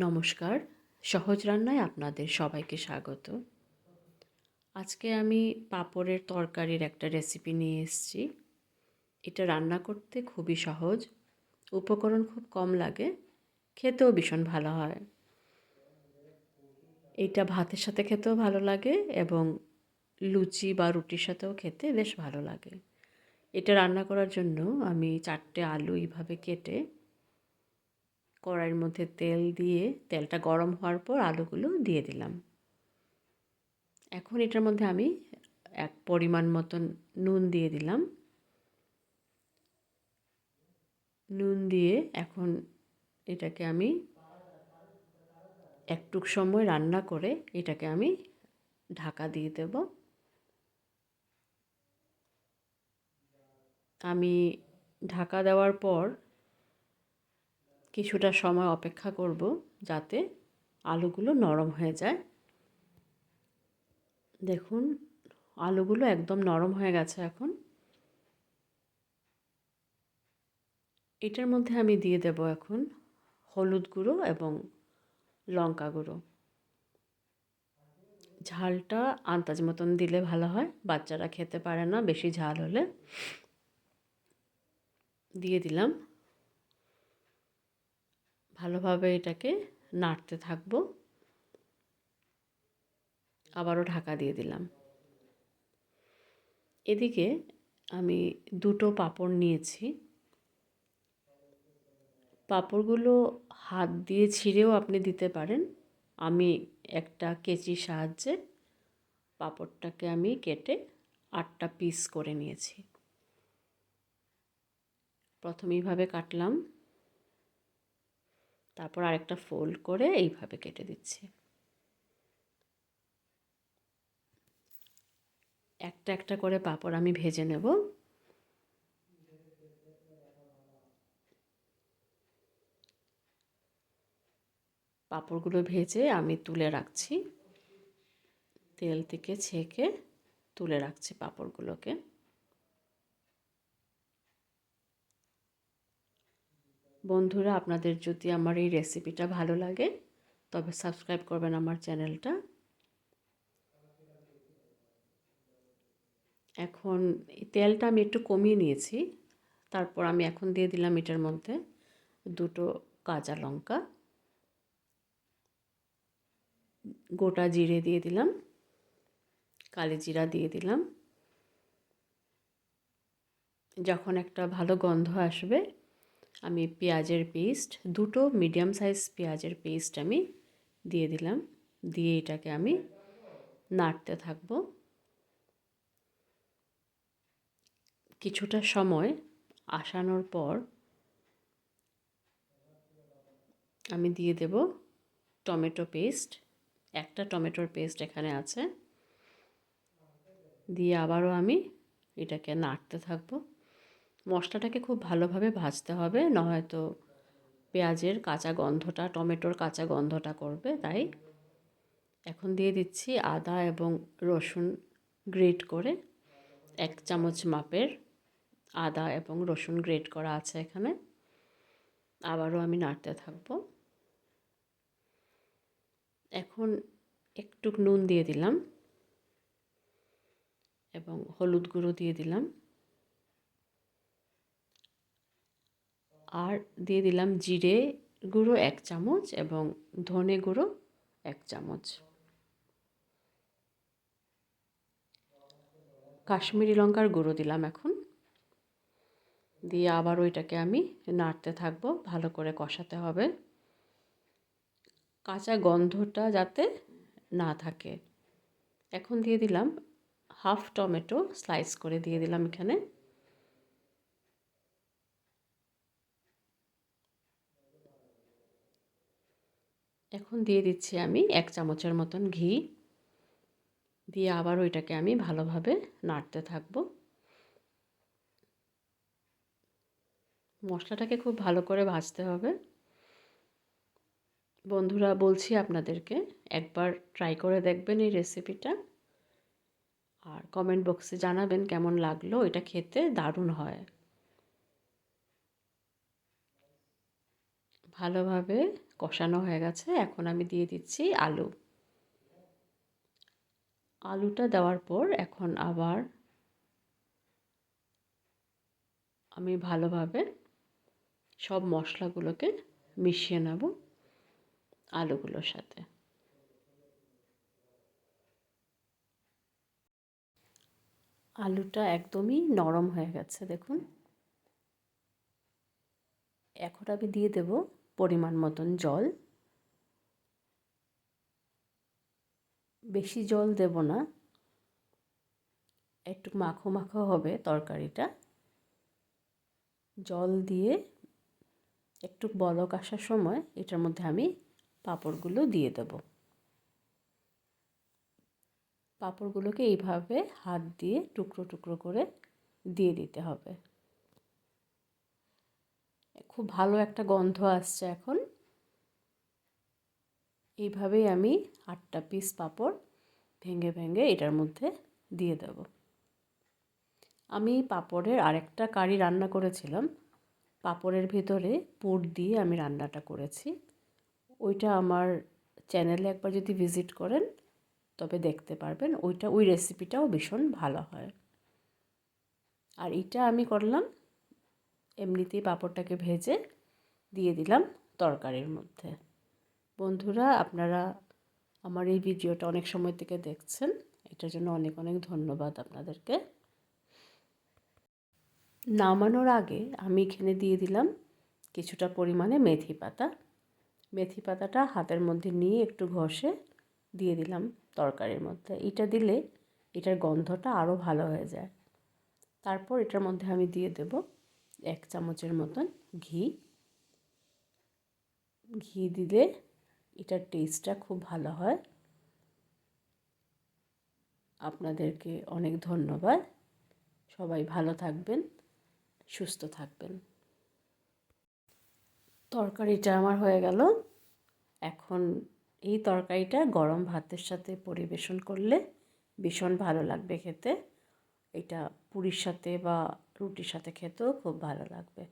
নমস্কার, সহজ রান্নায় আপনাদের সবাইকে স্বাগত। আজকে আমি পাঁপড়ের তরকারির একটা রেসিপি নিয়ে এসেছি। এটা রান্না করতে খুবই সহজ, উপকরণ খুব কম লাগে, খেতেও ভীষণ ভালো হয়। এটা ভাতের সাথে খেতেও ভালো লাগে এবং লুচি বা রুটির সাথেও খেতে বেশ ভালো লাগে। এটা রান্না করার জন্য আমি 4টে আলু এইভাবে কেটে কড়াইয়ের মধ্যে তেল দিয়ে তেলটা গরম হওয়ার পর আলুগুলো দিয়ে দিলাম। এখন এটার মধ্যে আমি এক পরিমাণ মতন নুন দিয়ে দিলাম। নুন দিয়ে এখন এটাকে আমি একটু সময় রান্না করে এটাকে আমি ঢাকা দিয়ে দেব। আমি ঢাকা দেওয়ার পর কিছুটা সময় অপেক্ষা করব যাতে আলুগুলো নরম হয়ে যায়। দেখুন, আলুগুলো একদম নরম হয়ে গেছে। এখন এটার মধ্যে আমি দিয়ে দেব এখন হলুদ গুঁড়ো এবং লঙ্কা গুঁড়ো। ঝালটা আন্দাজ মতন দিলে ভালো হয়, বাচ্চারা খেতে পারে না বেশি ঝাল হলে। দিয়ে দিলাম, ভালোভাবে এটাকে নাড়তে থাকবো। আবারও ঢাকা দিয়ে দিলাম। এদিকে আমি 2টো পাঁপড় নিয়েছি। পাঁপড়গুলো হাত দিয়ে ছিঁড়েও আপনি দিতে পারেন। আমি একটা কেচির সাহায্যে পাঁপড়টাকে আমি কেটে 8টা পিস করে নিয়েছি। প্রথমে এইভাবে কাটলাম, তারপর আরেকটা ফোল্ড করে এইভাবে কেটে দিচ্ছি। একটা একটা করে পাঁপড় আমি ভেজে নেব। পাঁপড়গুলো ভেজে আমি তুলে রাখছি, তেল থেকে ছেঁকে তুলে রাখছি পাঁপড়গুলোকে। বন্ধুরা, আপনাদের যদি আমার এই রেসিপিটা ভালো লাগে তবে সাবস্ক্রাইব করবেন আমার চ্যানেলটা। এখন এই তেলটা আমি একটু কমিয়ে নিয়েছি। তারপর আমি এখন দিয়ে দিলাম এটার মধ্যে 2টো কাঁচা লঙ্কা, গোটা জিরে দিয়ে দিলাম, কালি জিরা দিয়ে দিলাম। যখন একটা ভালো গন্ধ আসবে আমি পেঁয়াজের পেস্ট, 2টো মিডিয়াম সাইজ পেঁয়াজের পেস্ট আমি দিয়ে দিলাম। দিয়ে এটাকে আমি নাড়তে থাকবো। কিছুটা সময় আসানোর পর আমি দিয়ে দেব টমেটো পেস্ট। একটা টমেটোর পেস্ট এখানে আছে। দিয়ে আবারও আমি এটাকে নাড়তে থাকবো। মশলাটাকে খুব ভালোভাবে ভাজতে হবে, নয়তো পেঁয়াজের কাঁচা গন্ধটা, টমেটোর কাঁচা গন্ধটা করবে। তাই এখন দিয়ে দিচ্ছি আদা এবং রসুন গ্রেট করে। 1 চামচ মাপের আদা এবং রসুন গ্রেট করা আছে এখানে। আবারও আমি নাড়তে থাকবো। এখন একটু নুন দিয়ে দিলাম এবং হলুদ গুঁড়ো দিয়ে দিলাম, আর দিয়ে দিলাম জিরে গুঁড়ো 1 চামচ এবং ধনে গুঁড়ো 1 চামচ। কাশ্মীরি লঙ্কার গুঁড়ো দিলাম এখন। দিয়ে আবারও এটাকে আমি নাড়তে থাকবো, ভালো করে কষাতে হবে, কাঁচা গন্ধটা যাতে না থাকে। এখন দিয়ে দিলাম হাফ টমেটো স্লাইস করে দিয়ে দিলাম এখানে। এখন দিয়ে দিচ্ছি আমি 1 চামচের মতন ঘি। দিয়ে আবারও এটাকে আমি ভালোভাবে নাড়তে থাকবো। মশলাটাকে খুব ভালো করে ভাজতে হবে। বন্ধুরা, বলছি আপনাদেরকে একবার ট্রাই করে দেখবেন এই রেসিপিটা, আর কমেন্ট বক্সে জানাবেন কেমন লাগলো। এটা খেতে দারুণ হয়। ভালোভাবে কষানো হয়ে গেছে। এখন আমি দিয়ে দিচ্ছি আলু। আলুটা দেওয়ার পর এখন আবার আমি ভালোভাবে সব মশলাগুলোকে মিশিয়ে নেব আলুগুলোর সাথে। আলুটা একদমই নরম হয়ে গেছে দেখুন। এখন আমি দিয়ে দেব পরিমাণ মতন জল। বেশি জল দেব না, একটু মাখো মাখো হবে তরকারিটা। জল দিয়ে একটু বলক আসার সময় এটার মধ্যে আমি পাঁপড়গুলো দিয়ে দেব। পাঁপড়গুলোকে এইভাবে হাত দিয়ে টুকরো টুকরো করে দিয়ে দিতে হবে। খুব ভালো একটা গন্ধ আসছে এখন। এইভাবেই আমি 8টা পিস পাঁপড় ভেঙে ভেঙে এটার মধ্যে দিয়ে দেব। আমি পাঁপড়ের আরেকটা কারি রান্না করেছিলাম। পাঁপড়ের ভিতরে পুর দিয়ে আমি রান্নাটা করেছি। ওইটা আমার চ্যানেলে একবার যদি ভিজিট করেন তবে দেখতে পারবেন। ওই রেসিপিটাও ভীষণ ভালো হয়। আর এটা আমি করলাম এমনিতেই পাঁপড়টাকে ভেজে দিয়ে দিলাম তরকারির মধ্যে। বন্ধুরা, আপনারা আমার এই ভিডিওটা অনেক সময় থেকে দেখছেন, এটার জন্য অনেক অনেক ধন্যবাদ আপনাদেরকে। নামানোর আগে আমি এখানে দিয়ে দিলাম কিছুটা পরিমাণে মেথি পাতা। মেথি পাতাটা হাতের মধ্যে নিয়ে একটু ঘষে দিয়ে দিলাম তরকারির মধ্যে। এটা দিলে এটার গন্ধটা আরও ভালো হয়ে যায়। তারপর এটার মধ্যে আমি দিয়ে দেব 1 চামচের মতন ঘি। ঘি দিলে এটার টেস্টটা খুব ভালো হয়। আপনাদেরকে অনেক ধন্যবাদ। সবাই ভালো থাকবেন, সুস্থ থাকবেন। তরকারিটা আমার হয়ে গেল। এখন এই তরকারিটা গরম ভাতের সাথে পরিবেশন করলে ভীষণ ভালো লাগবে খেতে। এটা পুরীর সাথে বা রুটির সাথে খেতেও খুব ভালো লাগবে।